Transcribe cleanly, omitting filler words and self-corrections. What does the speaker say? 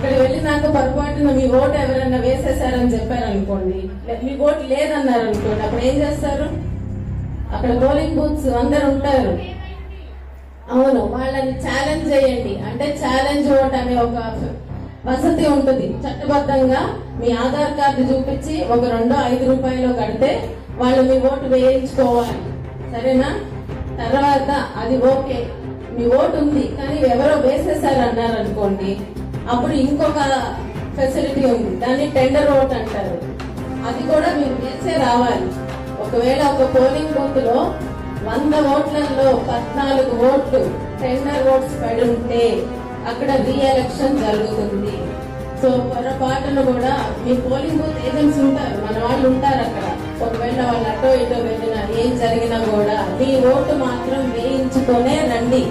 అక్కడ వెళ్ళినాక పొరపాటున మీ ఓటు ఎవరైనా వేసేసారని చెప్పారనుకోండి, మీ ఓటు లేదన్నారు అనుకోండి, అప్పుడు ఏం చేస్తారు? అక్కడ పోలింగ్ బూత్స్ అందరు ఉంటారు. అవును, వాళ్ళని ఛాలెంజ్ చేయండి. అంటే ఛాలెంజ్ ఓట్ అనే ఒక వసతి ఉంటుంది చట్టబద్ధంగా. మీ ఆధార్ కార్డు చూపించి ఒక 2-5 రూపాయలు కడితే వాళ్ళు మీ ఓటు వేయించుకోవాలి. సరేనా? తర్వాత అది ఓకే, మీ ఓటు ఉంది కానీ ఎవరో వేసేసారు అన్నారు అనుకోండి, అప్పుడు ఇంకొక ఫెసిలిటీ ఉంది, దాన్ని టెండర్ ఓట్ అంటారు. అది కూడా మీరు వేసే రావాలి. ఒకవేళ ఒక పోలింగ్ బూత్ లో 100 ఓట్లలో 14 ఓట్లు టెండర్ ఓట్స్ పడి ఉంటే అక్కడ రీఎలక్షన్ జరుగుతుంది. సో పొరపాటును కూడా మీ పోలింగ్ బూత్ ఏజెంట్స్ ఉంటారు, మన వాళ్ళు ఉంటారు అక్కడ. ఒకవేళ వాళ్ళు అటో ఇటో వెళ్ళినా ఏం జరిగినా కూడా మీ ఓటు మాత్రం వేయించుకొనే రండి.